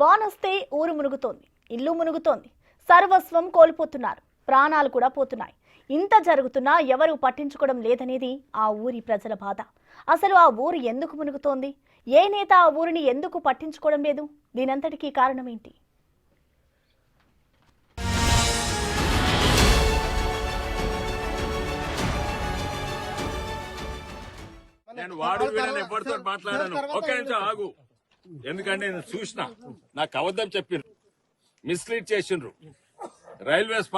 వానొస్తే ఊరు మునుగుతోంది, ఇల్లు మునుగుతోంది, సర్వస్వం కోల్పోతున్నారు, ప్రాణాలు కూడా పోతున్నాయి. ఇంత జరుగుతున్నా ఎవరు పట్టించుకోవడం లేదనేది ఆ ఊరి ప్రజల బాధ. అసలు ఆ ఊరు ఎందుకు మునుగుతోంది? ఏ నేత ఆ ఊరిని ఎందుకు పట్టించుకోవడం లేదు? దీనంతటికీ కారణం ఏంటి? నేను వాడు వీడని ఎవరితో మాట్లాడాను. ఒక్క నిమిషం ఆగు. ఎందుకంటే నేను చూసిన నాకు అబద్ధం చెప్పిండ్రు, మిస్లీడ్ చేసిండ్రు. రైల్వేస్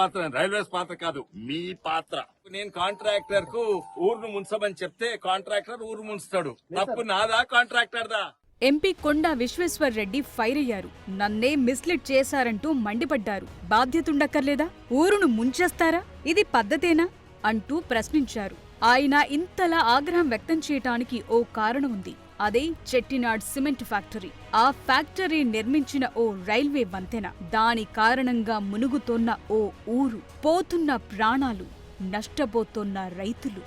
పాత్ర కాదు, మీ పాత్ర. నేను కాంట్రాక్టర్ కు ఊరును ముంచమని చెప్తే కాంట్రాక్టర్ ఊరు ముంచుతాడు. తప్పు నాదా కాంట్రాక్టర్దా? ఎంపీ కొండా విశ్వేశ్వర్ రెడ్డి ఫైర్ అయ్యారు. నన్నే మిస్లీడ్ చేశారంటూ మండిపడ్డారు. బాధ్యతుండక్కర్లేదా? ఊరును ముంచేస్తారా? ఇది పద్ధతేనా అంటూ ప్రశ్నించారు. ఆయన ఇంతలా ఆగ్రహం వ్యక్తం చేయటానికి ఓ కారణం ఉంది. అదే చెట్టినాడ్ సిమెంట్ ఫ్యాక్టరీ. ఆ ఫ్యాక్టరీ నిర్మించిన ఓ రైల్వే వంతెన. దాని కారణంగా మునుగుతోన్న ఓ ఊరు, పోతున్న ప్రాణాలు, నష్టపోతున్న రైతులు.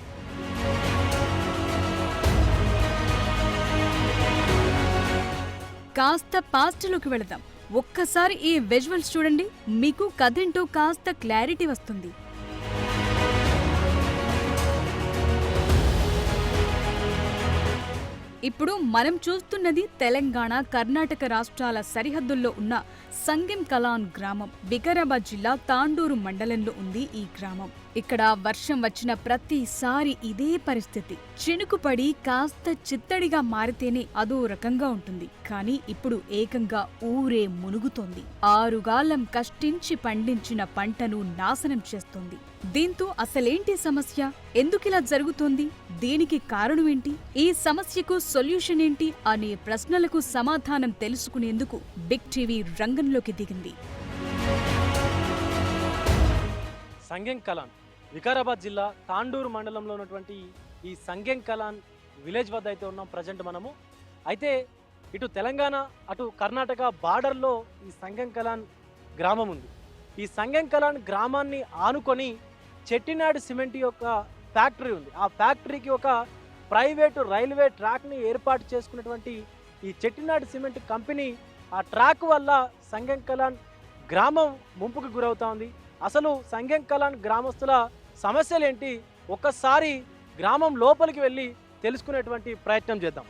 కాస్త పాస్ట్లోకి వెళదాం. ఒక్కసారి ఈ విజువల్స్ చూడండి, మీకు కథేంటో కాస్త క్లారిటీ వస్తుంది. ఇప్పుడు మనం చూస్తున్నది తెలంగాణ, కర్ణాటక రాష్ట్రాల సరిహద్దుల్లో ఉన్న సంగెం కలాన్ గ్రామం. వికారాబాద్ జిల్లా తాండూరు మండలంలో ఉంది ఈ గ్రామం. ఇక్కడ వర్షం వచ్చిన ప్రతిసారి ఇదే పరిస్థితి. చినుకుపడి కాస్త చిత్తడిగా మారితేనే అదో రకంగా ఉంటుంది. కానీ ఇప్పుడు ఏకంగా ఊరే మునుగుతోంది. 6 గాలం కష్టించి పండించిన పంటను నాశనం చేస్తోంది. దీంతో అసలేంటి సమస్య? ఎందుకిలా జరుగుతోంది? దీనికి కారణమేంటి? ఈ సమస్యకు సొల్యూషన్ ఏంటి అనే ప్రశ్నలకు సమాధానం తెలుసుకునేందుకు బిగ్ టీవీ రంగంలోకి దిగింది. సంగెం కలాన్, వికారాబాద్ జిల్లా తాండూరు మండలంలో ఉన్నటువంటి ఈ సంగెం కలాన్ విలేజ్ వద్ద అయితే ఉన్నాం ప్రజెంట్ మనము. అయితే ఇటు తెలంగాణ అటు కర్ణాటక బార్డర్లో ఈ సంగెం కలాన్ గ్రామం ఉంది. ఈ సంగెం కలాన్ గ్రామాన్ని ఆనుకొని చెట్టినాడు సిమెంట్ యొక్క ఫ్యాక్టరీ ఉంది. ఆ ఫ్యాక్టరీకి ఒక ప్రైవేటు రైల్వే ట్రాక్ని ఏర్పాటు చేసుకున్నటువంటి ఈ చెట్టినాడు సిమెంట్ కంపెనీ ఆ ట్రాక్ వల్ల సంగెం కలాన్ గ్రామం ముంపుకు గురవుతా ఉంది. అసలు సంగెం కలాన్ గ్రామస్తుల సమస్యలేంటి? ఒక్కసారి గ్రామం లోపలికి వెళ్ళి తెలుసుకునేటువంటి ప్రయత్నం చేద్దాం.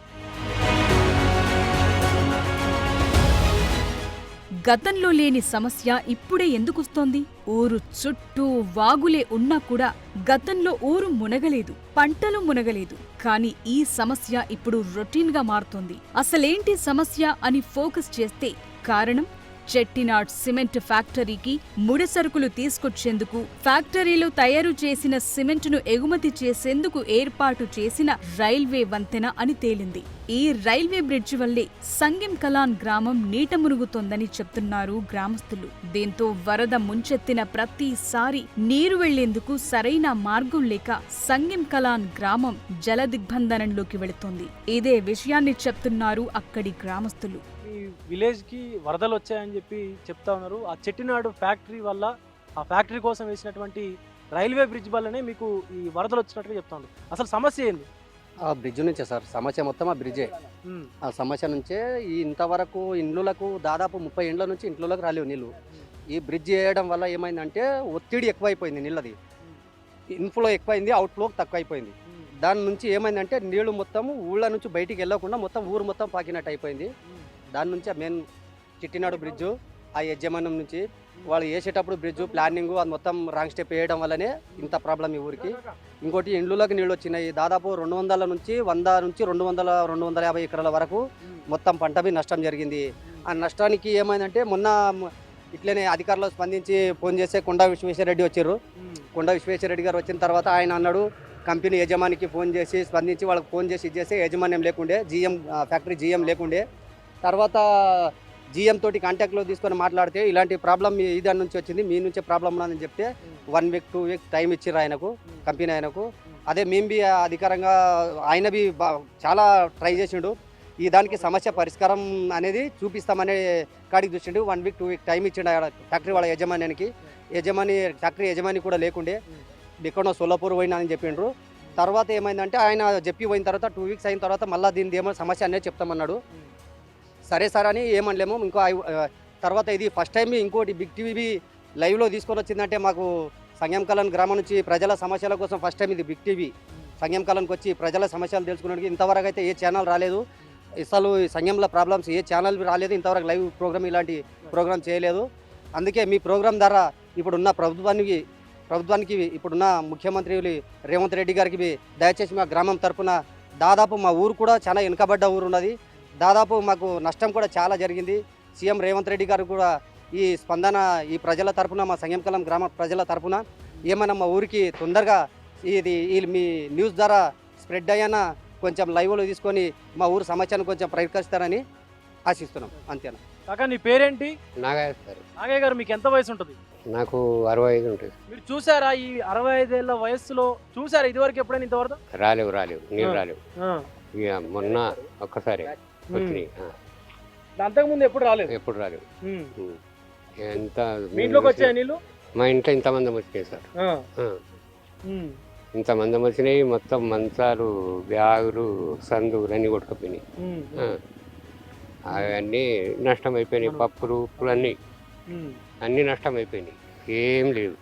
గతంలో లేని సమస్య ఇప్పుడే ఎందుకొస్తోంది? ఊరు చుట్టూ వాగులే ఉన్నా కూడా గతంలో ఊరు మునగలేదు, పంటలు మునగలేదు. కానీ ఈ సమస్య ఇప్పుడు రొటీన్గా మారుతోంది. అసలేంటి సమస్య అని ఫోకస్ చేస్తే కారణం చెట్టినాడ్ సిమెంట్ ఫ్యాక్టరీకి ముడి సరుకులు తీసుకొచ్చేందుకు, ఫ్యాక్టరీలో తయారు చేసిన సిమెంట్ను ఎగుమతి చేసేందుకు ఏర్పాటు చేసిన రైల్వే వంతెన అని తేలింది. ఈ రైల్వే బ్రిడ్జి వల్లే సంగెం కలాన్ గ్రామం నీట మునుగుతోందని చెప్తున్నారు గ్రామస్తులు. దీంతో వరద ముంచెత్తిన ప్రతిసారి నీరు వెళ్లేందుకు సరైన మార్గం లేక సంగెం కలాన్ గ్రామం జలదిగ్బంధనంలోకి వెళుతోంది. ఇదే విషయాన్ని చెప్తున్నారు అక్కడి గ్రామస్తులు. ఈ విలేజ్కి వరదలు వచ్చాయని చెప్పి చెప్తా ఉన్నారు. ఆ చెట్టినాడు ఫ్యాక్టరీ వల్ల, ఆ ఫ్యాక్టరీ కోసం వేసినటువంటి రైల్వే బ్రిడ్జ్ వల్లనే మీకు ఈ వరదలు వచ్చినట్టుగా చెప్తా ఉన్నారు. అసలు సమస్య ఏంది? ఆ బ్రిడ్జ్ నుంచే సార్ సమస్య, మొత్తం ఆ బ్రిడ్జే. ఆ సమస్య నుంచే ఈ ఇంతవరకు ఇండ్లకు దాదాపు 30 ఇండ్ల నుంచి ఇంట్లోకి రాలేవు నీళ్ళు. ఈ బ్రిడ్జ్ వేయడం వల్ల ఏమైందంటే ఒత్తిడి ఎక్కువైపోయింది, నీళ్ళది ఇన్ఫ్లో ఎక్కువైంది, అవుట్ఫ్లో తక్కువ అయిపోయింది. దాని నుంచి ఏమైందంటే నీళ్లు మొత్తం ఊళ్ళ నుంచి బయటికి వెళ్ళకుండా మొత్తం ఊరు మొత్తం పాకినట్టు అయిపోయింది. దాని నుంచి మెయిన్ చిట్టినాడు బ్రిడ్జు, ఆ యజమానం నుంచి వాళ్ళు వేసేటప్పుడు బ్రిడ్జు ప్లానింగ్ అది మొత్తం రాంగ్ స్టెప్ వేయడం వల్లనే ఇంత ప్రాబ్లం ఈ ఊరికి. ఇంకోటి ఇండ్లలోకి నీళ్ళు వచ్చినాయి. దాదాపు 200 నుంచి 100 నుంచి 200 250 ఎకరాల వరకు మొత్తం పంటపై నష్టం జరిగింది. ఆ నష్టానికి ఏమైందంటే మొన్న ఇట్లనే అధికారులు స్పందించి ఫోన్ చేస్తే కొండా విశ్వేశ్వరరెడ్డి వచ్చారు. కొండా విశ్వేశ్వరరెడ్డి గారు వచ్చిన తర్వాత ఆయన అన్నాడు, కంపెనీ యజమానికి ఫోన్ చేసి స్పందించి వాళ్ళకి ఫోన్ చేసి ఇచ్చేస్తే యజమాన్యం లేకుండే, ఫ్యాక్టరీ జీఎం లేకుండే. తర్వాత జీఎం తోటి కాంటాక్ట్లో తీసుకొని మాట్లాడితే ఇలాంటి ప్రాబ్లం మీ దాని నుంచి వచ్చింది, మీ నుంచే ప్రాబ్లం ఉన్నదని చెప్తే 1 వీక్ 2 వీక్ టైం ఇచ్చారు ఆయనకు, కంపెనీ ఆయనకు. అదే మేము బి అధికారంగా ఆయన బి చాలా ట్రై చేసిండు. ఈ దానికి సమస్య పరిష్కారం అనేది చూపిస్తామనే కాడికి చూసిండు. 1 వీక్ 2 వీక్ టైం ఇచ్చిండు ఫ్యాక్టరీ వాళ్ళ యజమానికి. ఫ్యాక్టరీ యజమాని కూడా లేకుండే, ఎక్కడో సోలాపూర్ పోయినా అని చెప్పిండ్రు. తర్వాత ఏమైందంటే ఆయన చెప్పి పోయిన తర్వాత 2 వీక్స్ అయిన తర్వాత మళ్ళీ దీనిది ఏమో సమస్య అనేది చెప్తామన్నాడు. సరే సార్ అని ఏమనలేము. ఇంకో తర్వాత ఇది ఫస్ట్ టైం ఇంకోటి బిగ్ టీవీ లైవ్లో తీసుకొని వచ్చిందంటే మాకు సంగం కలాన్ గ్రామం నుంచి ప్రజల సమస్యల కోసం ఫస్ట్ టైం ఇది బిగ్ టీవీ సంగం కలాన్కి వచ్చి ప్రజల సమస్యలు తెలుసుకోవడానికి ఇంతవరకు అయితే ఏ ఛానల్ రాలేదు. అసలు ఈ సంగంలో ప్రాబ్లమ్స్ ఏ ఛానల్ రాలేదు. ఇంతవరకు లైవ్ ప్రోగ్రామ్ ఇలాంటి ప్రోగ్రామ్ చేయలేదు. అందుకే మీ ప్రోగ్రామ్ ద్వారా ఇప్పుడున్న ప్రభుత్వానికి ఇప్పుడున్న ముఖ్యమంత్రి రేవంత్ రెడ్డి గారికి దయచేసి మా గ్రామం తరఫున దాదాపు మా ఊరు కూడా చాలా వెనుకబడ్డ ఊరు ఉన్నది. దాదాపు మాకు నష్టం కూడా చాలా జరిగింది. సీఎం రేవంత్ రెడ్డి గారు కూడా ఈ స్పందన ఈ ప్రజల తరఫున మా సంగంకలం గ్రామ ప్రజల తరఫున ఏమైనా మా ఊరికి తొందరగా ఇది మీ న్యూస్ ద్వారా స్ప్రెడ్ అయ్యానా కొంచెం లైవ్లో తీసుకొని మా ఊరు సమస్యను కొంచెం పరిష్కరిస్తారని ఆశిస్తున్నాం. అంతేనా కాకా నీ పేరేంటి? నాగయ్య సార్. నాగయ్య గారు మీకు ఎంత వయసు ఉంటుంది? నాకు 65 ఉంటుంది. మీరు చూసారా ఈ 65 ఏళ్ల వయస్సులో చూసారా ఇదివరకు ఎప్పుడైనా ఇంతవరకు? రాలేవు నీళ్ళు రాలేవు. ఆ. ఇక మొన్న ఒక్కసారి వచ్చినాయి. అంతకుముందు ఎప్పుడు రాలేదు? ఎప్పుడు రాలేవు. ఎంత మీ ఇంట్లోకి వచ్చాయి నీళ్ళు? మా ఇంట్లో ఇంతమంది వచ్చినాయి సార్. ఇంతమంది వచ్చినాయి. మొత్తం మంచాలు, బ్యాగులు, సందులు అన్నీ కొట్టుకుపోయినాయి. అవన్నీ నష్టం అయిపోయినాయి. పప్పులు ఉప్పులు అన్నీ నష్టం అయిపోయినాయి. ఏం లేదు.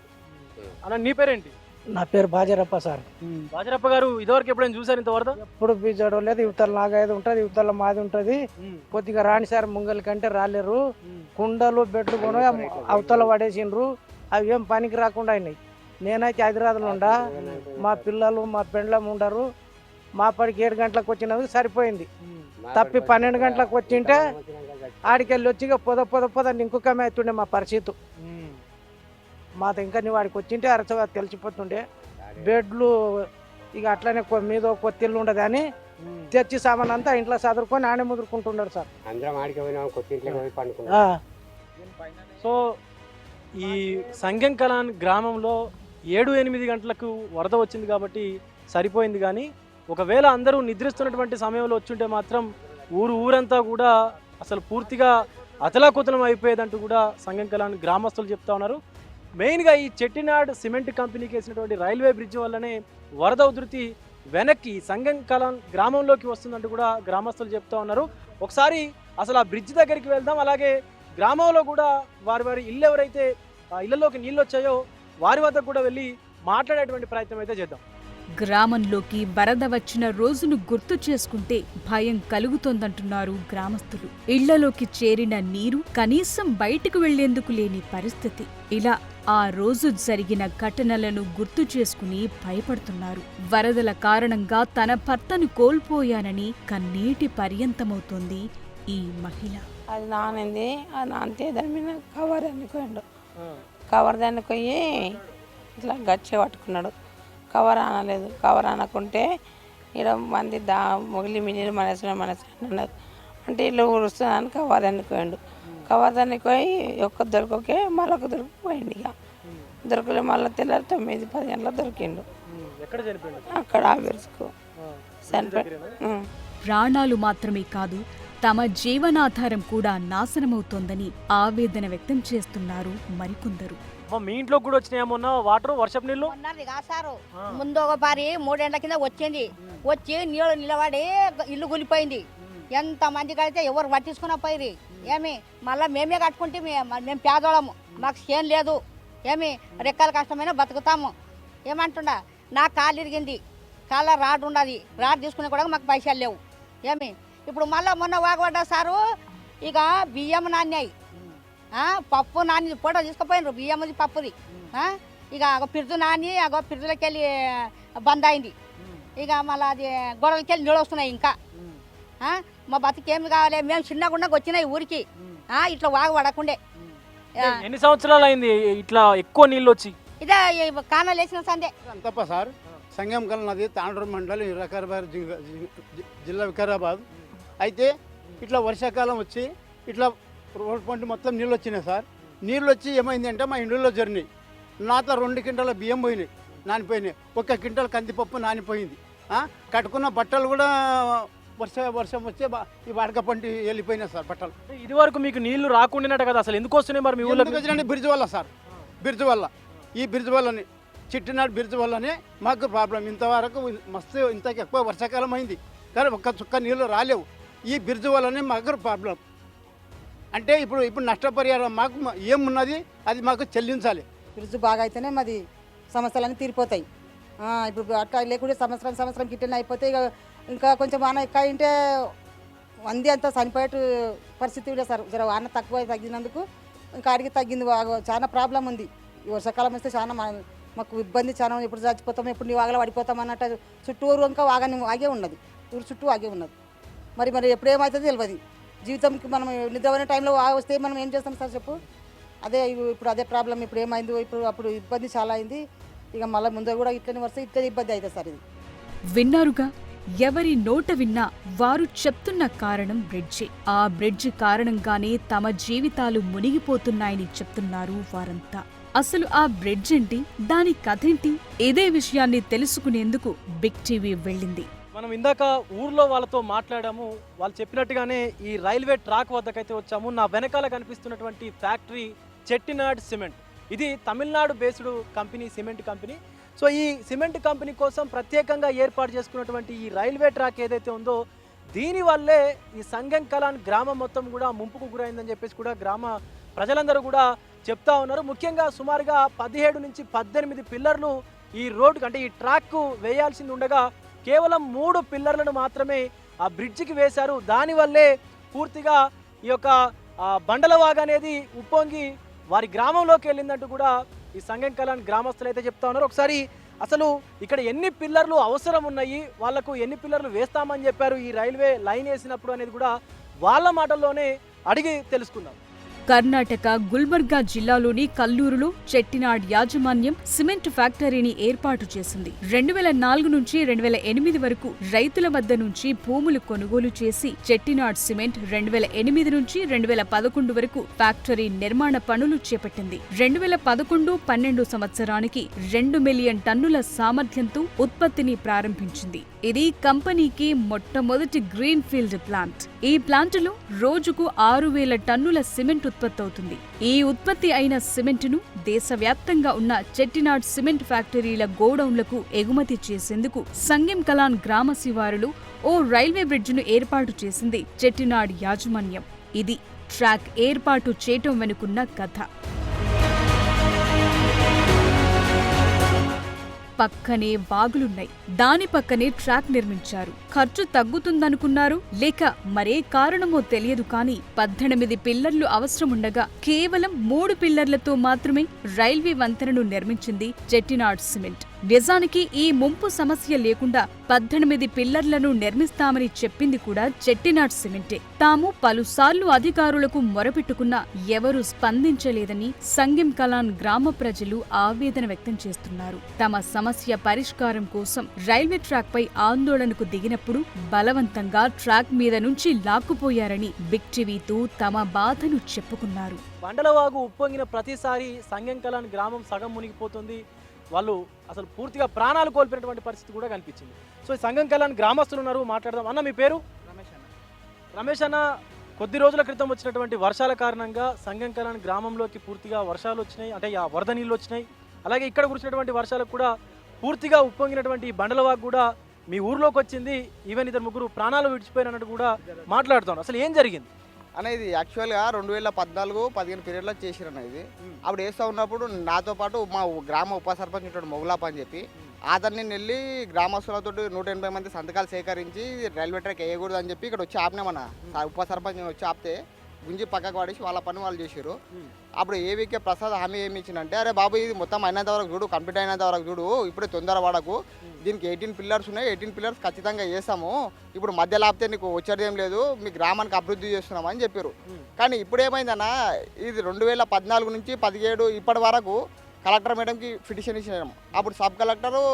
అన్న నీ పేరేంటి? నా పేరు బాజరప్ప సార్. బాజరప్ప గారు ఇదివరకు ఎప్పుడైనా చూసారు ఇంతవరకు? ఎప్పుడు బీజాడు లేదు. ఇవతల నాగైదు ఉంటుంది, ఇవతల మాది ఉంటుంది. కొద్దిగా రాని సార్ ముంగలి కంటే రాలేరు. కుండలు బెడ్లు కొని అవతల పడేసిండ్రు. అవి ఏం పనికి రాకుండా అయినాయి. నేనైతే హైదరాబాద్లో ఉండా, మా పిల్లలు మా పెండ్లం ఉండరు. మా పడికి 7 గంటలకు వచ్చినందుకు సరిపోయింది. తప్పి 12 గంటలకు వచ్చింటే ఆడికెళ్ళి వచ్చి పొద ఇంకొకమే అవుతుండే మా పరిస్థితి. మాతో ఇంకా నీ వాడికి వచ్చింటే అరచగా తెలిసిపోతుండే. బెడ్లు ఇక అట్లనే మీద కొత్తిల్లు ఉండదు అని తెచ్చి సామాన్ అంతా ఇంట్లో చదువుకొని ఆడే ముదురుకుంటున్నాడు సార్. అందరం ఆడికి పోయినాం, కొత్తింట్లోకి పోయి పండుకున్నాం. సో ఈ సంగం కలాన్ గ్రామంలో 7-8 గంటలకు వరద వచ్చింది కాబట్టి సరిపోయింది. కానీ ఒకవేళ అందరూ నిద్రిస్తున్నటువంటి సమయంలో వచ్చుంటే మాత్రం ఊరంతా కూడా అసలు పూర్తిగా అతలాకుతలం అయిపోయేదంటూ కూడా సంగం కలాన్ గ్రామస్తులు చెప్తా ఉన్నారు. మెయిన్గా ఈ చెట్టినాడ్ సిమెంట్ కంపెనీకి వేసినటువంటి రైల్వే బ్రిడ్జ్ వల్లనే వరద ఉధృతి వెనక్కి సంగం కలాన్ గ్రామంలోకి వస్తుందంటూ కూడా గ్రామస్తులు చెప్తా ఉన్నారు. ఒకసారి అసలు ఆ బ్రిడ్జ్ దగ్గరికి వెళ్దాం. అలాగే గ్రామంలో కూడా వారి ఇల్లు ఎవరైతే ఇళ్లలోకి నీళ్ళు వచ్చాయో వారి వద్ద కూడా వెళ్ళి మాట్లాడేటువంటి ప్రయత్నం అయితే చేద్దాం. గ్రామంలోకి వరద వచ్చిన రోజును గుర్తు చేసుకుంటే భయం కలుగుతోందంటున్నారు గ్రామస్తులు. ఇళ్లలోకి చేరిన నీరు కనీసం బయటకు వెళ్లేందుకు లేని పరిస్థితి. ఇలా ఆ రోజు జరిగిన ఘటనలను గుర్తు చేసుకుని భయపడుతున్నారు. వరదల కారణంగా తన భర్తను కోల్పోయానని కన్నీటి పర్యంతమవుతోంది ఈ మహిళ. అది నానింది. అది నానితే దాని మీద కవర్ అనుకోండు. కవర్ దాన్ని పోయి ఇట్లా గచ్చి పట్టుకున్నాడు. కవర్ అనలేదు. కవర్ అనకుంటే ఇక్కడ మంది మొగిలి మిగిలి మనసు అన్నారు. అంటే ఇల్లు ఊరుస్తున్నాను కవర్ అనుకోండు. కవర్ దాన్ని పోయి ఒక్క దొరకకే మళ్ళొక దొరికిపోయింది. ఇక దొరకలే. మళ్ళీ తెల్లారి 9-10 గంటలకు దొరికిండు. అక్కడ ఆవిర్చుకో చనిపోయి. ప్రాణాలు మాత్రమే కాదు, తమ జీవనాధారం కూడా నాశనమవుతోందని ఆవేదన వ్యక్తం చేస్తున్నారు మరికొందరు. మీ ఇంట్లో కూడా వచ్చినాయేమన్నా వాటర్ వర్షపు నీళ్ళు? కాసారు ముందు ఒక పారి 3 గంటల కింద వచ్చింది. వచ్చి నీళ్ళు నిలబడి ఇల్లు కూలిపోయింది. ఎంత మంది కడితే ఎవరు పట్టించుకున్న పోయి ఏమి మళ్ళీ మేమే కట్టుకుంటే మేము పేదోళము, మాకు చేను లేదు. ఏమి రెక్కల కష్టమైనా బతుకుతాము. ఏమంటుండా నాకు కాలు ఇరిగింది, కాళ్ళ రాడ్ ఉండదు. రాడ్ తీసుకునే కూడా మాకు పైసలు లేవు. ఏమి ఇప్పుడు మళ్ళీ మొన్న వాగబడ్డా సారు. ఇక బియ్యం నాణ్యాయి, పప్పు నాని ఫోటో తీసుకుపోయినరు. బియ్యముది పప్పుది. ఇక పిరుదు నాని పిరుదులకి వెళ్ళి బంద్ అయింది. ఇక మళ్ళీ అది గొడవలకి వెళ్ళి నీళ్ళు వస్తున్నాయి. ఇంకా మా బతికేమి కావాలి. మేము చిన్నగుండగా వచ్చినాయి ఊరికి. ఇట్లా వాగు పడకుండే. ఎన్ని సంవత్సరాలు అయింది ఇట్లా ఎక్కువ నీళ్ళు వచ్చి? ఇదే కానాలు వేసిన సందే తప్ప సార్. సంగం కలాన్ నది తాండూరు మండలం వికారాబాద్ జిల్లా వికారాబాద్. అయితే ఇట్లా వర్షాకాలం వచ్చి ఇట్లా రోడ్ పంట మొత్తం నీళ్ళు వచ్చినాయి సార్. నీళ్ళు వచ్చి ఏమైంది అంటే మా ఇండ్లలో జరిగినాయి. నాతో 2 క్వింటాల బియ్యం పోయినాయి, నానిపోయినాయి. 1 క్వింటాల్ కందిపప్పు నానిపోయింది. కట్టుకున్న బట్టలు కూడా వర్షం వచ్చి ఈ వాడక పంటి వెళ్ళిపోయినాయి సార్ బట్టలు. ఇది వరకు మీకు నీళ్లు రాకుండానట కదా, అసలు ఎందుకు వస్తున్నాయి మరి మీ ఊళ్ళో? బ్రిడ్జ్ వల్ల సార్. బ్రిడ్జ్ వల్ల, ఈ బ్రిడ్జ్ వల్లనే, చిట్టినాడు బ్రిడ్జ్ వల్లనే మాకు ప్రాబ్లం. ఇంతవరకు మస్తు ఇంతకు ఎక్కువ వర్షాకాలం అయింది కానీ ఒక్క చుక్క నీళ్ళు రాలేవు. ఈ బ్రిడ్జ్ వల్లనే మాకు ప్రాబ్లం. అంటే ఇప్పుడు నష్టపరిహారం మాకు ఏమున్నది అది మాకు చెల్లించాలి. ఫ్రిడ్జ్ బాగా అయితేనే మాది సమస్యలన్నీ తీరిపోతాయి. ఇప్పుడు అట్లా లేకుంటే సంవత్సరం గిట్టనే అయిపోతే ఇంకా కొంచెం వాన ఎక్కువ అయింటే మంది అంతా చనిపోయేట పరిస్థితి లేదు సార్. జర వాన తగ్గినందుకు ఇంకా అడిగి తగ్గింది. చాలా ప్రాబ్లం ఉంది. ఈ వర్షాకాలం వస్తే చాలా మాకు ఇబ్బంది. చాలా ఎప్పుడు చచ్చిపోతాం, ఎప్పుడు నీ వాగలో పడిపోతాం అన్నట్టు చుట్టూరు ఇంకా ఆగే ఉన్నది. ఊరు చుట్టూ ఆగే ఉన్నది. మరి ఎప్పుడు ఏమవుతుందో తెలియదు. జీవితంకి మనం నిద్రపోయిన టైంలో వస్తే మనం ఏం చేస్తాం సార్ చెప్పు. ఇప్పుడు అదే ప్రాబ్లం. ఇప్పుడు ఏమైంది, అప్పుడు ఇబ్బంది చాలా అయింది. ఇక మళ్ళీ ముందు కూడా ఇట్లనే వస్తే ఇట్లనే ఇబ్బంది అవుతుంది సార్. ఇది విన్నారుగా, ఎవరి నోట విన్నా వారు చెప్తున్న కారణం బ్రిడ్జి. ఆ బ్రిడ్జి కారణంగానే తమ జీవితాలు మునిగిపోతున్నాయని చెప్తున్నారు వారంతా. అసలు ఆ బ్రిడ్జ్ ఏంటి, దాని కథేంటి? ఇదే విషయాన్ని తెలుసుకునేందుకు బిగ్ టీవీ వెళ్ళింది. మనం ఇందాక ఊర్లో వాళ్ళతో మాట్లాడాము. వాళ్ళు చెప్పినట్టుగానే ఈ రైల్వే ట్రాక్ వద్దకైతే వచ్చాము. నా వెనకాల కనిపిస్తున్నటువంటి ఫ్యాక్టరీ చెట్టినాడ్ సిమెంట్. ఇది Tamil Nadu based company, cement company. So ఈ సిమెంట్ కంపెనీ కోసం ప్రత్యేకంగా ఏర్పాటు చేసుకున్నటువంటి ఈ రైల్వే ట్రాక్ ఏదైతే ఉందో దీనివల్లే ఈ సంగం కలాన్ గ్రామం మొత్తం కూడా ముంపుకు గురైందని చెప్పేసి కూడా గ్రామ ప్రజలందరూ కూడా చెప్తా ఉన్నారు. ముఖ్యంగా సుమారుగా 17 నుంచి 18 పిల్లర్లు ఈ రోడ్డు అంటే ఈ ట్రాక్కు వేయాల్సింది ఉండగా కేవలం 3 పిల్లర్లను మాత్రమే ఆ బ్రిడ్జికి వేశారు. దానివల్లే పూర్తిగా ఈ యొక్క బండలవాగు అనేది ఉప్పొంగి వారి గ్రామంలోకి వెళ్ళిందంటూ కూడా ఈ సంగం కలాన్ గ్రామస్తులు అయితే చెప్తా ఉన్నారు. ఒకసారి అసలు ఇక్కడ ఎన్ని పిల్లర్లు అవసరం ఉన్నాయి, వాళ్లకు ఎన్ని పిల్లర్లు వేస్తామని చెప్పారు ఈ రైల్వే లైన్ వేసినప్పుడు అనేది కూడా వాళ్ళ మాటల్లోనే అడిగి తెలుసుకుందాం. కర్ణాటక గుల్బర్గా జిల్లాలోని కల్లూరులో చెట్టినాడ్ యాజమాన్యం సిమెంట్ ఫ్యాక్టరీని ఏర్పాటు చేసింది. 2004 నుంచి 2008 వరకు రైతుల వద్ద నుంచి భూములు కొనుగోలు చేసి చెట్టినాడ్ సిమెంట్ 2008 నుంచి 2011 వరకు ఫ్యాక్టరీ నిర్మాణ పనులు చేపట్టింది. 2011-12 సంవత్సరానికి 2 మిలియన్ టన్నుల సామర్థ్యంతో ఉత్పత్తిని ప్రారంభించింది. ఇది కంపెనీకి మొట్టమొదటి గ్రీన్ ఫీల్డ్ ప్లాంట్. ఈ ప్లాంటులో రోజుకు 6,000 టన్నుల సిమెంట్ ఉత్పత్తి అవుతుంది. ఈ ఉత్పత్తి అయిన సిమెంటును దేశవ్యాప్తంగా ఉన్న చెట్టినాడ్ సిమెంట్ ఫ్యాక్టరీల గోడౌన్లకు ఎగుమతి చేసేందుకు సంగం కలాన్ గ్రామ శివారులో ఓ రైల్వే బ్రిడ్జిను ఏర్పాటు చేసింది చెట్టినాడ్ యాజమాన్యం. ఇది ట్రాక్ ఏర్పాటు చేయటం వెనుకున్న కథ. పక్కనే వాగులున్నాయి, దాని పక్కనే ట్రాక్ నిర్మించారు. ఖర్చు తగ్గుతుందనుకున్నారు, లేక మరే కారణమో తెలియదు కానీ 18 పిల్లర్లు అవసరముండగా కేవలం 3 పిల్లర్లతో మాత్రమే రైల్వే వంతెనను నిర్మించింది చెట్టినాడ్ సిమెంట్. నిజానికి ఈ ముంపు సమస్య లేకుండా 18 పిల్లర్లను నిర్మిస్తామని చెప్పింది కూడా చెట్టినాడ్ సిమెంటే. తాము పలుసార్లు అధికారులకు మొరపెట్టుకున్నా ఎవరూ స్పందించలేదని సంగం కలాన్ గ్రామ ప్రజలు ఆవేదన వ్యక్తం చేస్తున్నారు. తమ సమస్య పరిష్కారం కోసం రైల్వే ట్రాక్ పై ఆందోళనకు దిగినప్పుడు బలవంతంగా ట్రాక్ మీద నుంచి లాక్కుపోయారని బిగ్ టీవీతో తమ బాధను చెప్పుకున్నారు. బండలవాగు ఉప్పొంగిన ప్రతిసారి సంగం కలాన్ గ్రామం సగం మునిగిపోతుంది. వాళ్ళు అసలు పూర్తిగా ప్రాణాలు కోల్పోయినటువంటి పరిస్థితి కూడా కనిపించింది. సో ఈ సంగం కలాన్ గ్రామస్తులు ఉన్నారు, మాట్లాడదాం. అన్న, మీ పేరు? రమేష్ అన్న, కొద్ది రోజుల క్రితం వచ్చినటువంటి వర్షాల కారణంగా సంగం కలాన్ గ్రామంలోకి పూర్తిగా వర్షాలు వచ్చినాయి, అంటే వరద నీళ్ళు వచ్చినాయి. అలాగే ఇక్కడ కురిసినటువంటి వర్షాలకు కూడా పూర్తిగా ఉప్పొంగినటువంటి బండలవాగు కూడా మీ ఊర్లోకి వచ్చింది. ఈవెన్ 2-3 ప్రాణాలు విడిచిపోయినట్టు కూడా మాట్లాడుతాను. అసలు ఏం జరిగింది అనేది? యాక్చువల్గా 2014-15 పీరియడ్లో చేసిరన్న ఇది. అప్పుడు వేస్తూ ఉన్నప్పుడు నాతో పాటు మా గ్రామ ఉప సర్పంచ్ ఉంటాడు మొగులాప అని చెప్పి, అతన్ని వెళ్ళి గ్రామస్తులతో 180 మంది సంతకాలు సేకరించి రైల్వే ట్రాక్ వేయకూడదు అని చెప్పి ఇక్కడ వచ్చి ఆపినామన్న. ఉప సర్పంచ్ వచ్చి ఆపితే గుంజి పక్కకు పడేసి వాళ్ళ పని వాళ్ళు చేసారు. అప్పుడు ఏవికే ప్రసాద్ హామీ ఏమి ఇచ్చిందంటే, అరే బాబు ఇది మొత్తం అయినంత వరకు చూడు, కంప్లీట్ అయినంత వరకు చూడు, ఇప్పుడే తొందర పడకు, దీనికి 18 పిల్లర్స్ ఉన్నాయి, 18 పిల్లర్స్ ఖచ్చితంగా చేస్తాము, ఇప్పుడు మధ్యలో ఆపితే నీకు వచ్చేది ఏం లేదు, మీ గ్రామానికి అభివృద్ధి చేస్తున్నాం అని చెప్పారు. కానీ ఇప్పుడు ఏమైందన్నా, ఇది 2014 నుంచి 17 ఇప్పటి వరకు కలెక్టర్ మేడంకి పిటిషన్ ఇచ్చినాం. అప్పుడు sub collector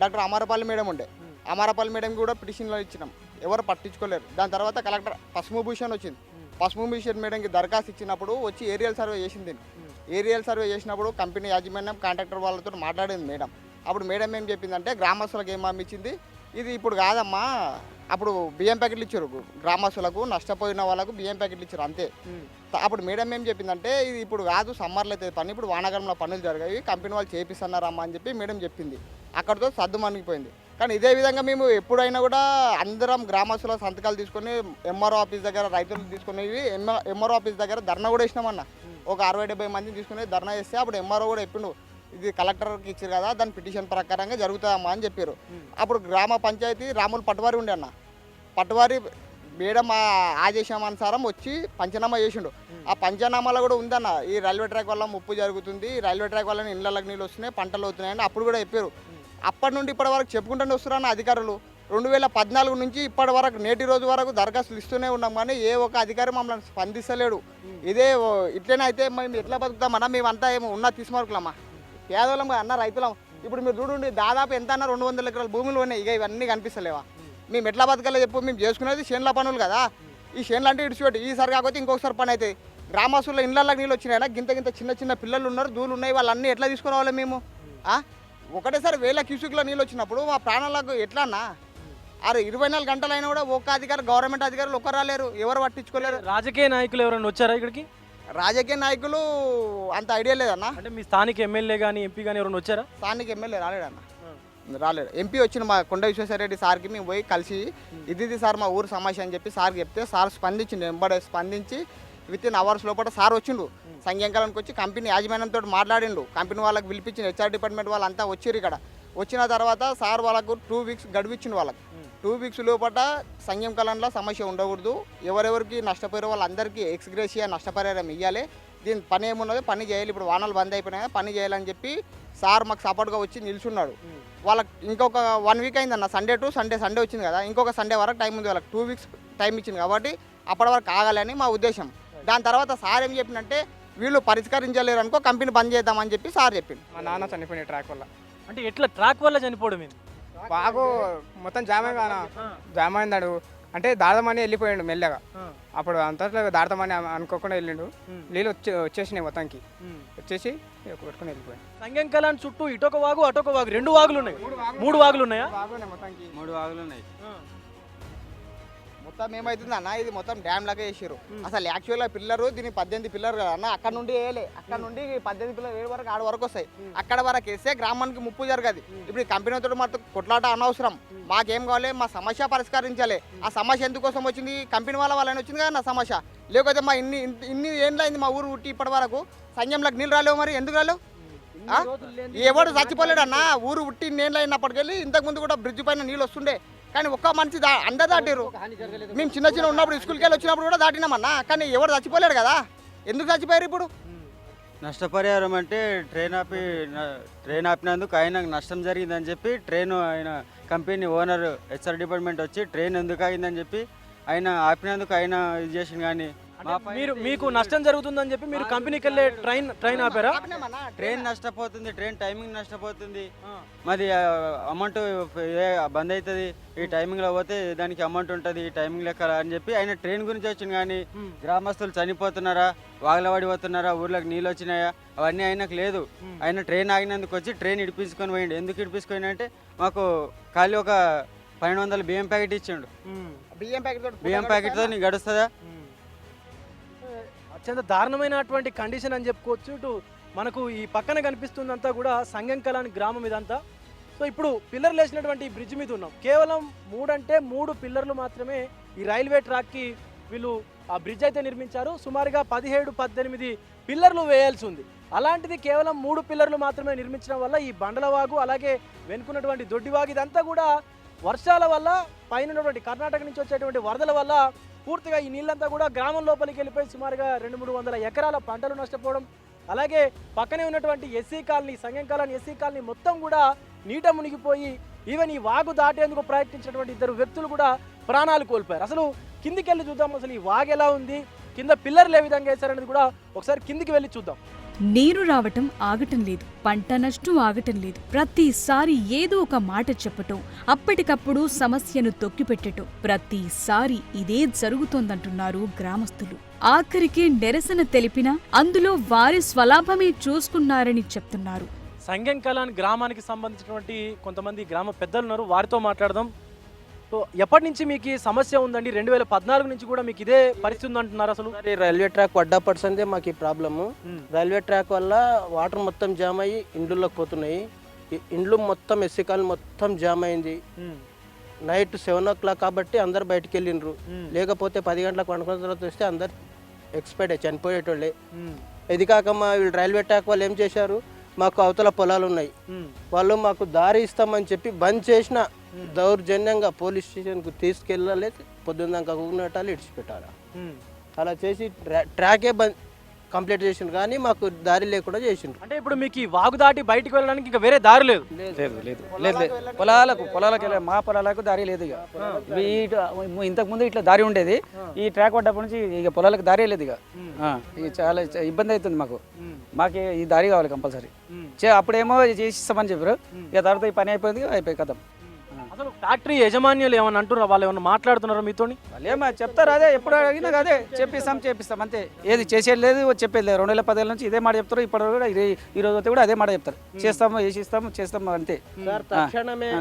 doctor Amarapalli madam ఉండే, అమరపల్లి మేడంకి కూడా పిటిషన్లో ఇచ్చినాం, ఎవరు పట్టించుకోలేరు. దాని తర్వాత కలెక్టర్ పసుమభూషణ్ వచ్చింది. పసుమభూషణ్ మేడంకి దరఖాస్తు ఇచ్చినప్పుడు వచ్చి ఏరియల్ సర్వే చేసింది. ఏరియల్ సర్వే చేసినప్పుడు కంపెనీ యాజమాన్యం కాంట్రాక్టర్ వాళ్ళతో మాట్లాడింది మేడం. అప్పుడు మేడం ఏం చెప్పిందంటే, గ్రామస్తులకు ఏం హామీ ఇచ్చింది, ఇది ఇప్పుడు కాదమ్మా, అప్పుడు బియ్యం ప్యాకెట్లు ఇచ్చారు గ్రామస్తులకు, నష్టపోయిన వాళ్ళకు బియ్యం ప్యాకెట్లు ఇచ్చారు అంతే. అప్పుడు మేడం ఏం చెప్పిందంటే, ఇది ఇప్పుడు కాదు, సమ్మర్లో అయితే పని, ఇప్పుడు వానాకాలంలో పనులు జరిగాయి, కంపెనీ వాళ్ళు చేపిస్తున్నారమ్మా అని చెప్పి మేడం చెప్పింది. అక్కడితో సర్దు మణిగిపోయింది. కానీ ఇదే విధంగా మేము ఎప్పుడైనా కూడా అందరం గ్రామస్తుల సంతకాలు తీసుకొని ఎంఆర్ఓ ఆఫీస్ దగ్గర రైతులు తీసుకుని ఎంఆర్ఓ ఆఫీస్ దగ్గర ధర్నా కూడా వేసినామన్న. ఒక 60-70 మందిని తీసుకుని ధర్నా చేస్తే అప్పుడు ఎంఆర్ఓ కూడా చెప్పిండు ఇది కలెక్టర్కి ఇచ్చారు కదా, దాని పిటిషన్ ప్రకారంగా జరుగుతుందమ్మా అని చెప్పారు. అప్పుడు గ్రామ పంచాయతీ రాములు పట్వారి ఉండే అన్న. పట్వారి మేడం ఆదేశానుసారం వచ్చి పంచనామా చేసిండు. ఆ పంచనామాలో కూడా ఉందన్న, ఈ రైల్వే ట్రాక్ వల్ల ముప్పు జరుగుతుంది, రైల్వే ట్రాక్ వల్ల ఇళ్ళకి నీళ్ళు వస్తున్నాయి, పంటలు అవుతున్నాయని అప్పుడు కూడా చెప్పారు. అప్పటి నుండి ఇప్పటి వరకు చెప్పుకుంటూనే వస్తున్నారన్న అధికారులు. 2014 నుంచి ఇప్పటి వరకు నేటి రోజు వరకు దరఖాస్తులు ఇస్తూనే ఉన్నాం, కానీ ఏ ఒక్క అధికారి మమ్మల్ని స్పందిస్తలేడు. ఇదే ఇట్లనే అయితే మేము ఎట్లా బతుకుతామన్నా? మేమంతా ఏమో ఉన్నా తీసుమార్కులమ్మా, పేదోళ్ళం అన్న, రైతులం. ఇప్పుడు మీరు చూడండి, దాదాపు ఎంత అన్న 200 ఎకరాల భూములు ఉన్నాయి. ఇక ఇవన్నీ కనిపిస్తలేవా? మేము ఎట్లా బతకాలో చెప్పు? మేము చేసుకునేది చేనుల పనులు కదా. ఈ చేనులు అంటే ఇడిచిపెట్టి ఈసారి కాకపోతే ఇంకొకసారి పని అవుతుంది. గ్రామస్తుల్లో ఇళ్ళకి నీళ్ళు వచ్చినాయన్నా, గింత చిన్న పిల్లలు ఉన్నారు, దూలు ఉన్నాయి, వాళ్ళన్నీ ఎట్లా తీసుకురావాలి మేము? ఒకటేసారి 1000 క్యూసెక్ల నీళ్ళు వచ్చినప్పుడు మా ప్రాణాలకు ఎట్లా అన్నా? 24 గంటలైనా కూడా ఒక్క అధికారి, గవర్నమెంట్ అధికారులు ఒక్కరు రాలేరు, ఎవరు పట్టించుకోలేరు. రాజకీయ నాయకులు ఎవరైనా వచ్చారా ఇక్కడికి? రాజకీయ నాయకులు అంత ఐడియా లేదన్న. అంటే మీ స్థానిక ఎమ్మెల్యే కానీ ఎంపీ కానీ ఎవరైనా వచ్చారా? స్థానిక ఎమ్మెల్యే రాలేడన్న, రాలేడు. ఎంపీ వచ్చిన మా కొండ విశ్వేశ్వరరెడ్డి సార్కి మేము పోయి కలిసి ఇది సార్ మా ఊరు సమస్య అని చెప్పి సార్కి చెప్తే సార్ స్పందించిండు. వెంబడే స్పందించి వితిన్ అవర్స్ లోపల సార్ వచ్చిండు. సంఘ్యంకాలానికి వచ్చి కంపెనీ యాజమాన్యంతో మాట్లాడిండు. కంపెనీ వాళ్ళకి పిలిపించిండు, హెచ్ఆర్ డిపార్ట్మెంట్ వాళ్ళంతా వచ్చిర్రు. ఇక్కడ వచ్చిన తర్వాత సార్ వాళ్ళకు 2 వీక్స్ గడువు ఇచ్చిండు. వాళ్ళకి 2 వీక్స్ లోపల సంఘ్యంకాలంలో సమస్య ఉండకూడదు, ఎవరెవరికి నష్టపోయారో వాళ్ళందరికీ ఎక్స్గ్రేషియా నష్టపరిహారం ఇవ్వాలి, దీని పని ఏమున్నదో పని చేయాలి, ఇప్పుడు వానలు బంద్ అయిపోయినాయి పని చేయాలని చెప్పి సార్ మాకు సపోర్ట్గా వచ్చి నిల్చున్నాడు. వాళ్ళకి ఇంకొక 1 వీక్ అయిందన్న, సండే టు సండే వచ్చింది కదా, ఇంకొక సండే వరకు టైం ఉంది. వాళ్ళకి 2 వీక్స్ టైం ఇచ్చింది కాబట్టి అప్పటి వరకు ఆగాలని మా ఉద్దేశం. దాని తర్వాత సార్ ఏం చెప్పినంటే, వీళ్ళు పరిష్కరించలేరు అనుకో కంపెనీ బంద్ చేద్దామని చెప్పి సార్ చెప్పిండు. మా నాన్న చనిపోయిన ట్రాక్ వల్ల. అంటే ఎట్లా ట్రాక్ వల్ల చనిపోవడం ఏంది? బాగు మొత్తం జామ్ జామ్ అయిందాడు. అంటే దాడమని వెళ్ళిపోయాడు మెల్లగా. అప్పుడు అంతట్లో దాడతామని అనుకోకుండా వెళ్ళిండు. నీళ్ళు వచ్చేసినాయి మొత్తానికి, వచ్చేసి కొట్టుకుని వెళ్ళిపోయాడు. సంఘంకాలం చుట్టూ ఇటొక వాగు అటొక వాగు, 2 వాగులు ఉన్నాయి, 3 వాగులు ఉన్నాయా? మొత్తానికి 3 వాగులు ఉన్నాయి. మొత్తం ఏమైతుంది అన్న, ఇది మొత్తం డ్యామ్ లాగా చేసారు. అసలు యాక్చువల్గా పిల్లరు దీన్ని 18 పిల్లర్ కదా అన్న, అక్కడ నుండి వేయలే, అక్కడ నుండి 18 పిల్లలు 7 వరకు 6 వరకు వస్తాయి. అక్కడ వరకు వేస్తే గ్రామానికి ముప్పు జరగదు. ఇప్పుడు ఈ కంపెనీతో మాత్రం కొట్లాట అనవసరం. మాకేం కావాలి, మా సమస్య పరిష్కరించాలి. ఆ సమస్య ఎందుకోసం వచ్చింది? కంపెనీ వాళ్ళని వచ్చింది కదా నా సమస్య. లేకపోతే మా ఇన్ని ఏండ్లైంది మా ఊరు ఉట్టి ఇప్పటి వరకు సంఘంలోకి నీళ్ళు రాలేవు. మరి ఎందుకు రాలేవు? ఎవడు చచ్చిపోలేడు అన్న, ఊరు ఉట్టి నీళ్ళు అయినప్పటికెళ్ళి ఇంతకుముందు కూడా బ్రిడ్జ్ పైన నీళ్ళు వస్తుండే, కానీ ఒక్క మనిషి అండ దాటిరు. మేము చిన్న ఉన్నప్పుడు స్కూల్కి వెళ్ళి వచ్చినప్పుడు కూడా దాటినామన్నా, కానీ ఎవరు చచ్చిపోలేడు కదా. ఎందుకు చచ్చిపోయారు ఇప్పుడు? నష్టపరిహారం అంటే ట్రైన్ ఆపినందుకు ఆయనకు నష్టం జరిగిందని చెప్పి ఆయన కంపెనీ ఓనర్ హెచ్ఆర్ డిపార్ట్మెంట్ వచ్చి ట్రైన్ ఎందుకు ఆగిందని చెప్పి ఆయన ఆపినందుకు ఆయన ఇది చేసింది. కానీ మీకు నష్టం జరుగుతుందని చెప్పి మీరు కంపెనీకి వెళ్ళే ట్రైన్ ఆపారా? ట్రైన్ నష్టపోతుంది, ట్రైన్ టైమింగ్ నష్టపోతుంది, మరి అమౌంట్ బంద్ అవుతుంది, ఈ టైమింగ్లో పోతే దానికి అమౌంట్ ఉంటుంది, ఈ టైమింగ్ లెక్క అని చెప్పి ఆయన ట్రైన్ గురించి వచ్చింది. కానీ గ్రామస్తులు చనిపోతున్నారా, వాగలవాడి పోతున్నారా, ఊర్లోకి నీళ్ళు వచ్చినాయా, అవన్నీ ఆయనకు లేదు. ఆయన ట్రైన్ ఆగినందుకు వచ్చి ట్రైన్ ఇడిపించుకొని పోయిండు. ఎందుకు ఇడిపించుకొని అంటే మాకు ఖాళీ ఒక 1200 బియ్యం ప్యాకెట్ ఇచ్చిండు. బియ్యం ప్యాకెట్తో నీకు గడుస్తుందా? అత్యంత దారుణమైనటువంటి కండిషన్ అని చెప్పుకోవచ్చు. ఇటు మనకు ఈ పక్కన కనిపిస్తుందంతా కూడా సంఘంకాలం గ్రామం ఇదంతా. సో ఇప్పుడు పిల్లర్లు వేసినటువంటి బ్రిడ్జ్ మీద ఉన్నాం. కేవలం 3 పిల్లర్లు మాత్రమే ఈ రైల్వే ట్రాక్కి వీళ్ళు ఆ బ్రిడ్జ్ అయితే నిర్మించారు. సుమారుగా 17-18 పిల్లర్లు వేయాల్సి ఉంది. అలాంటిది కేవలం 3 పిల్లర్లు మాత్రమే నిర్మించడం వల్ల ఈ బండలవాగు, అలాగే వెనుకున్నటువంటి దొడ్డివాగు ఇదంతా కూడా వర్షాల వల్ల, పైన కర్ణాటక నుంచి వచ్చేటువంటి వరదల వల్ల పూర్తిగా ఈ నీళ్ళంతా కూడా గ్రామం లోపలికి వెళ్ళిపోయి సుమారుగా 200-300 ఎకరాల పంటలు నష్టపోవడం, అలాగే పక్కనే ఉన్నటువంటి ఎస్సీ కాలనీ, సంఘంకాలం ఎస్సీ కాలనీ మొత్తం కూడా నీట మునిగిపోయి ఈవెన్ ఈ వాగు దాటేందుకు ప్రయత్నించినటువంటి 2 వ్యక్తులు కూడా ప్రాణాలు కోల్పోయారు. అసలు కిందికి వెళ్ళి చూద్దాం, అసలు ఈ వాగు ఎలా ఉంది, కింద పిల్లర్లు ఏ విధంగా వేశారనేది కూడా ఒకసారి కిందికి వెళ్ళి చూద్దాం. నీరు రావటం ఆగటం లేదు, పంట నష్టం ఆగటం లేదు. ప్రతిసారి ఏదో ఒక మాట చెప్పటం, అప్పటికప్పుడు సమస్యను తొక్కిపెట్టటం, ప్రతిసారి ఇదే జరుగుతోందంటున్నారు గ్రామస్తులు. ఆఖరికి నిరసన తెలిపినా అందులో వారి స్వలాభమే చూసుకున్నారని చెప్తున్నారు. సంఘంకాలం గ్రామానికి సంబంధించినటువంటి కొంతమంది గ్రామ పెద్దలు ఉన్నారు, వారితో మాట్లాడదాం. సో ఎప్పటి నుంచి మీకు ఈ సమస్య ఉందండి? 2014 నుంచి కూడా మీకు ఇదే పరిస్థితి ఉందంటున్నారు. అసలు రైల్వే ట్రాక్ పడ్డప్పటి సందే మాకు ఈ ప్రాబ్లము. రైల్వే ట్రాక్ వల్ల వాటర్ మొత్తం జామ్ అయ్యి ఇండ్లలోకి పోతున్నాయి. ఇండ్లు మొత్తం ఎస్సీ కాలనీ మొత్తం జామ్ అయింది. నైట్ 7 o'clock కాబట్టి అందరు బయటికి వెళ్ళిండ్రు. లేకపోతే 10 గంటలకు పండుకున్న తర్వాత వస్తే అందరు ఎక్స్పైర్డ్ చనిపోయేటోళ్ళే. ఇది కాక మా వీళ్ళు రైల్వే ట్రాక్ వాళ్ళు ఏం చేశారు, మాకు అవతల పొలాలు ఉన్నాయి, వాళ్ళు మాకు దారి ఇస్తామని చెప్పి బంద్ చేసిన దౌర్జన్యంగా పోలీస్ స్టేషన్కు తీసుకెళ్ళలేదు. పొద్దున్నదాకా కూనటాలు ఇడిచిపెట్టాలి. అలా చేసి ట్రాకే బంద్ కంప్లీట్ చేసిండ్రు, కానీ మాకు దారి లేకుండా చేసిండ్రు. అంటే ఇప్పుడు మీకు ఈ వాగు దాటి బయటికి వెళ్ళడానికి ఇంకా వేరే దారి లేదు? పొలాలకు వెళ్ళే మా పొలాలకు దారి లేదు. ఇక ఇంతకుముందు ఇట్లా దారి ఉండేది, ఈ ట్రాక్ పడ్డప్పటి నుంచి ఇక పొలాలకు దారి లేదు. ఇక చాలా ఇబ్బంది అవుతుంది మాకు ఈ దారి కావాలి కంపల్సరీ. అప్పుడేమో చేసిస్తామని చెప్పారు, ఇక తర్వాత ఈ పని అయిపోయి కథం. అసలు ఫ్యాక్టరీ యజమాన్యులు ఏమన్నా అంటున్నారు, వాళ్ళు ఏమన్నా మాట్లాడుతున్నారా మీతో? వాళ్ళు ఏమో చెప్తారు, అదే ఎప్పుడు అడిగినా అదే చేపిస్తాం అంతే. ఏది చేసేది లేదు, చెప్పేది లేదు. 2010 నుంచి ఇదే మాట చెప్తారు, ఇప్పటి కూడా ఈ రోజు అయితే కూడా అదే మాట చెప్తారు. చేస్తాము అంతే. సార్ తక్షణమే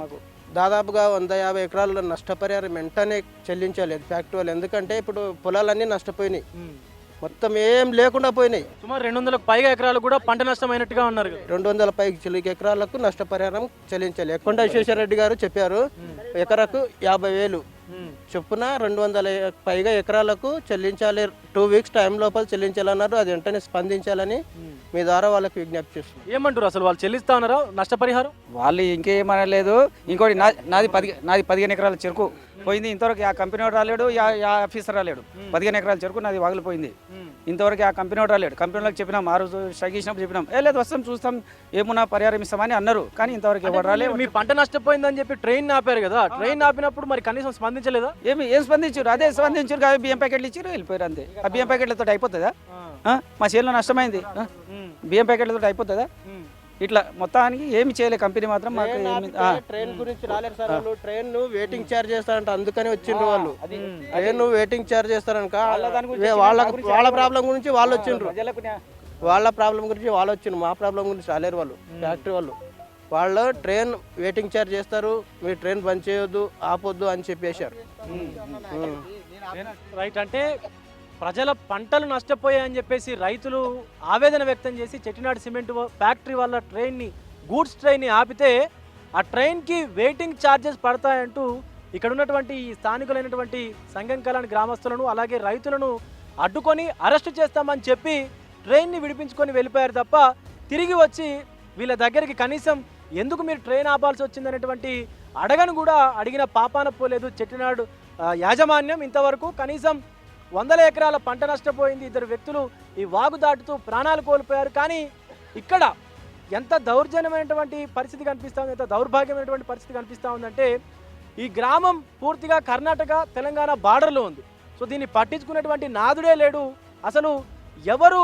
మాకు దాదాపుగా 150 ఎకరాల నష్టపరిహారం వెంటనే చెల్లించలేదు ఫ్యాక్టరీ వాళ్ళు. ఎందుకంటే ఇప్పుడు పొలాలన్నీ నష్టపోయినాయి, మొత్తం ఏం లేకుండా పోయినాయి. సుమారు 200కు పైగా ఎకరాలు కూడా పంట నష్టమైనట్టుగా ఉన్నారు. 200 పైగా ఎకరాలకు నష్టపరిహారం చెల్లించాలి. కొండ విశ్వేశ్వరరెడ్డి గారు చెప్పారు, ఎకరకు 50,000 చొప్పున 200 పైగా ఎకరాలకు చెల్లించాలి, 2 weeks టైం లోపల చెల్లించాలన్నారు. అది వెంటనే స్పందించాలని మీ ద్వారా వాళ్ళకి విజ్ఞప్తి చేస్తున్నారు. ఏమంటారు అసలు వాళ్ళు చెల్లిస్తా ఉన్నారా నష్టపరిహారం? వాళ్ళు ఇంకేమనలేదు. ఇంకోటి నాది 15 ఎకరాల చెరుకు పోయింది. ఇంతవరకు ఆ కంపెనీ వాడు రాలేడు, ఆ ఆఫీసర్ రాలేడు. 15 ఎకరాల చెరుకు నాది వాగులు పోయింది. ఇంతవరకు ఆ కంపెనీ వాడు రాలేడు. కంపెనీలకు చెప్పినాం, ఆ రోజు స్ట్రైక్ చేసినప్పుడు చెప్పినాం, లేదు వస్తాం చూస్తాం ఏమున్నా పరిహారం ఇస్తామని అన్నారు. కానీ ఇంతవరకు ఎవరు రాలేదు. మీ పంట నష్టపోయిందని చెప్పి ట్రైన్ ఆపారు కదా, ట్రైన్ ఆపినప్పుడు మరి కనీసం స్పందించలేదా? ఏం స్పందించారు? అదే స్పందించారు, బియ్యం ప్యాకెట్లు ఇచ్చారు, వెళ్ళిపోయారు అంతే. ఆ బియ్యం ప్యాకెట్లతో అయిపోతుందా? మా చేనులో నష్టమైంది, బియ్యం ప్యాకెట్లతో అయిపోతుందా? ఇట్లా మొత్తానికి ఏమి చేయలేదు కంపెనీ మాత్రం. ట్రైన్ గురించి రాలేదు సార్ వాళ్ళు, ట్రైన్ వెయిటింగ్ ఛార్జ్ చేస్తారంట, అందుకని వచ్చిండ్రు వాళ్ళు. ట్రైన్ వెయిటింగ్ ఛార్జ్ చేస్తారనక వాళ్ళ ప్రాబ్లం గురించి వాళ్ళు వచ్చిండ్రు, వాళ్ళ ప్రాబ్లం గురించి వాళ్ళు వచ్చిండ్రు, మా ప్రాబ్లం గురించి రాలేరు వాళ్ళు. ఫ్యాక్టరీ వాళ్ళు ట్రైన్ వెయిటింగ్ ఛార్జ్ చేస్తారు, మీరు ట్రైన్ బంద్ చేయొద్దు ఆపొద్దు అని చెప్పేశారు. రైట్, అంటే ప్రజల పంటలు నష్టపోయాయని చెప్పేసి రైతులు ఆవేదన వ్యక్తం చేసి చెట్టినాడు సిమెంట్ ఫ్యాక్టరీ వాళ్ళ గూడ్స్ ట్రైన్ని ఆపితే ఆ ట్రైన్కి వెయిటింగ్ ఛార్జెస్ పడతాయంటూ ఇక్కడ ఉన్నటువంటి స్థానికులైనటువంటి సంగం కలాన్ గ్రామస్తులను అలాగే రైతులను అడ్డుకొని అరెస్టు చేస్తామని చెప్పి ట్రైన్ని విడిపించుకొని వెళ్ళిపోయారు తప్ప తిరిగి వచ్చి వీళ్ళ దగ్గరికి కనీసం ఎందుకు మీరు ట్రైన్ ఆపాల్సి వచ్చిందనేటువంటి అడిగిన పాపాన పోలేదు చెట్టినాడు యాజమాన్యం. ఇంతవరకు కనీసం 100 ఎకరాల పంట నష్టపోయింది, 2 వ్యక్తులు ఈ వాగు దాటుతూ ప్రాణాలు కోల్పోయారు. కానీ ఇక్కడ ఎంత దౌర్జన్యమైనటువంటి పరిస్థితి కనిపిస్తూ ఉంది, ఎంత దౌర్భాగ్యమైనటువంటి పరిస్థితి కనిపిస్తూ ఉందంటే ఈ గ్రామం పూర్తిగా కర్ణాటక తెలంగాణ బార్డర్లో ఉంది. సో దీన్ని పట్టించుకునేటువంటి నాదుడే లేడు. అసలు ఎవరు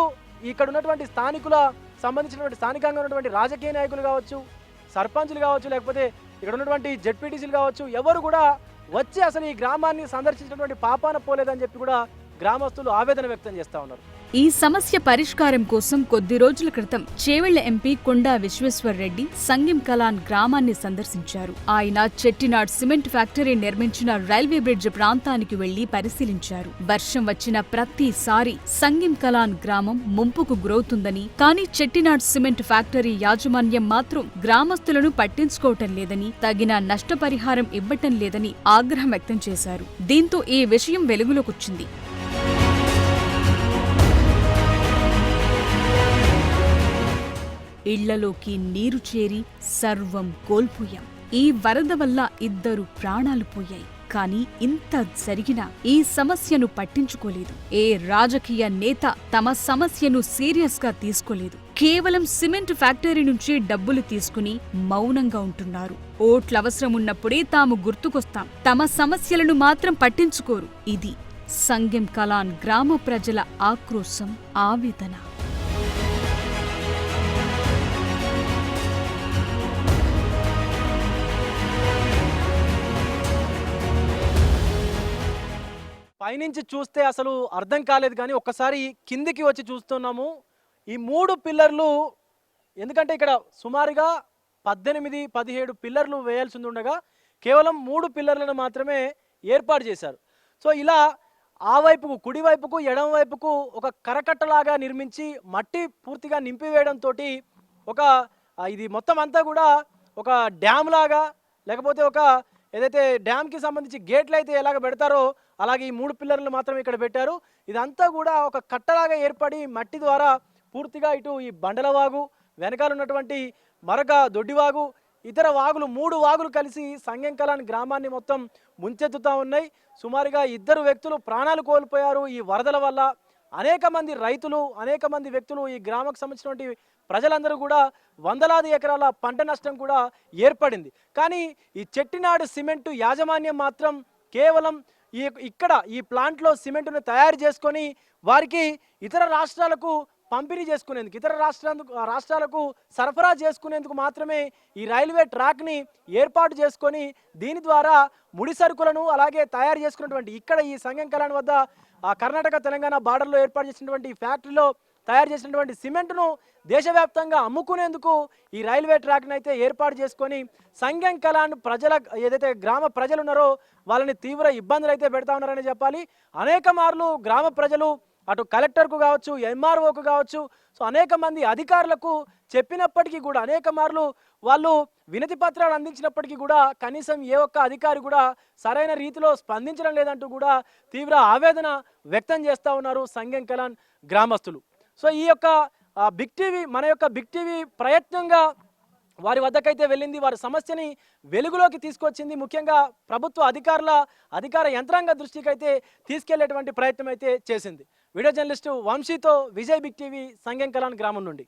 ఇక్కడ ఉన్నటువంటి సంబంధించినటువంటి స్థానికంగా ఉన్నటువంటి రాజకీయ నాయకులు కావచ్చు, సర్పంచులు కావచ్చు, లేకపోతే ఇక్కడ ఉన్నటువంటి జెడ్పీటీసీలు కావచ్చు, ఎవరు కూడా వచ్చి అసలు ఈ గ్రామాన్ని సందర్శించినటువంటి పాపాన పోలేదని చెప్పి కూడా గ్రామస్తులు ఆవేదన వ్యక్తం చేస్తా ఉన్నారు. ఈ సమస్య పరిష్కారం కోసం కొద్ది రోజుల క్రితం చేవెళ్ల ఎంపీ కొండా విశ్వేశ్వరరెడ్డి సంగెం కలాన్ గ్రామాన్ని సందర్శించారు. ఆయన చెట్టినాడ్ సిమెంట్ ఫ్యాక్టరీ నిర్మించిన రైల్వే బ్రిడ్జ్ ప్రాంతానికి వెళ్లి పరిశీలించారు. వర్షం వచ్చిన ప్రతిసారి సంగెం కలాన్ గ్రామం ముంపుకు గురవుతుందని, కానీ చెట్టినాడ్ సిమెంట్ ఫ్యాక్టరీ యాజమాన్యం మాత్రం గ్రామస్తులను పట్టించుకోవటం లేదని, తగిన నష్టపరిహారం ఇవ్వటం లేదని ఆగ్రహం వ్యక్తం చేశారు. దీంతో ఈ విషయం వెలుగులోకొచ్చింది. ఇళ్లలోకి నీరు చేరి సర్వం కోల్పోయాం. ఈ వరద వల్ల 2 ప్రాణాలు పోయాయి. కానీ ఇంత జరిగినా ఈ సమస్యను పట్టించుకోలేదు. ఏ రాజకీయ నేత తమ సమస్యను సీరియస్ గా తీసుకోలేదు. కేవలం సిమెంట్ ఫ్యాక్టరీ నుంచి డబ్బులు తీసుకుని మౌనంగా ఉంటున్నారు. ఓట్లవసరం ఉన్నప్పుడే తాము గుర్తుకొస్తాం, తమ సమస్యలను మాత్రం పట్టించుకోరు. ఇది సంగెం కలాన్ గ్రామ ప్రజల ఆక్రోశం, ఆవేదన. పైనుంచి చూస్తే అసలు అర్థం కాలేదు, కానీ ఒక్కసారి కిందికి వచ్చి చూస్తున్నాము. ఈ 3 పిల్లర్లు, ఎందుకంటే ఇక్కడ సుమారుగా 18-17 పిల్లర్లు వేయాల్సి ఉండగా కేవలం 3 పిల్లర్లను మాత్రమే ఏర్పాటు చేశారు. సో ఇలా ఆ వైపుకు, కుడివైపుకు, ఎడమ వైపుకు ఒక కరకట్టలాగా నిర్మించి మట్టి పూర్తిగా నింపివేయడంతో ఒక ఇది మొత్తం అంతా కూడా ఒక డ్యామ్ లాగా, లేకపోతే ఒక ఏదైతే డ్యామ్కి సంబంధించి గేట్లు అయితే ఎలాగ పెడతారో అలాగే ఈ 3 పిల్లర్లు మాత్రం ఇక్కడ పెట్టారు. ఇదంతా కూడా ఒక కట్టలాగా ఏర్పడి మట్టి ద్వారా పూర్తిగా ఇటు ఈ బండలవాగు, వెనకాల ఉన్నటువంటి మరొక దొడ్డివాగు, ఇతర వాగులు 3 వాగులు కలిసి సంగెంకలాన్ గ్రామాన్ని మొత్తం ముంచెత్తుతూ ఉన్నాయి. సుమారుగా 2 వ్యక్తులు ప్రాణాలు కోల్పోయారు ఈ వరదల వల్ల. అనేక మంది రైతులు, అనేక మంది వ్యక్తులు, ఈ గ్రామానికి సంబంధించినటువంటి ప్రజలందరూ కూడా వందలాది ఎకరాల పంట నష్టం కూడా ఏర్పడింది. కానీ ఈ చెట్టినాడు సిమెంటు యాజమాన్యం మాత్రం కేవలం ఇక్కడ ఈ ప్లాంట్లో సిమెంటును తయారు చేసుకొని వారికి ఇతర రాష్ట్రాలకు పంపిణీ చేసుకునేందుకు, ఇతర రాష్ట్రాలకు సరఫరా చేసుకునేందుకు మాత్రమే ఈ రైల్వే ట్రాక్ని ఏర్పాటు చేసుకొని దీని ద్వారా ముడి సరుకులను అలాగే తయారు చేసుకున్నటువంటి ఇక్కడ ఈ సంగెంకలాన్ వద్ద ఆ కర్ణాటక తెలంగాణ బార్డర్లో ఏర్పాటు చేసినటువంటి ఫ్యాక్టరీలో తయారు చేసినటువంటి సిమెంటును దేశవ్యాప్తంగా అమ్ముకునేందుకు ఈ రైల్వే ట్రాక్ని అయితే ఏర్పాటు చేసుకొని సంగెంకలాన్ ప్రజల ఏదైతే గ్రామ ప్రజలు ఉన్నారో వాళ్ళని తీవ్ర ఇబ్బందులు అయితే పెడతా ఉన్నారని చెప్పాలి. అనేక మార్లు గ్రామ ప్రజలు అటు కలెక్టర్కు కావచ్చు, ఎంఆర్ఓకు కావచ్చు, సో అనేక మంది అధికారులకు చెప్పినప్పటికీ కూడా, అనేక మార్లు వాళ్ళు వినతి పత్రాలు అందించినప్పటికీ కూడా కనీసం ఏ ఒక్క అధికారి కూడా సరైన రీతిలో స్పందించడం లేదంటూ కూడా తీవ్ర ఆవేదన వ్యక్తం చేస్తూ ఉన్నారు సంగెంకలాన్ గ్రామస్తులు. సో ఈ యొక్క మన యొక్క బిగ్ టీవీ ప్రయత్నంగా వారి వద్దకైతే వెళ్ళింది, వారి సమస్యని వెలుగులోకి తీసుకొచ్చింది. ముఖ్యంగా ప్రభుత్వ అధికార యంత్రాంగ దృష్టికి అయితే తీసుకెళ్లేటువంటి ప్రయత్నం అయితే చేసింది. వీడియో జర్నలిస్టు వంశీతో విజయ్, బిగ్ టీవీ, సంగెంకలాన్ గ్రామం నుండి.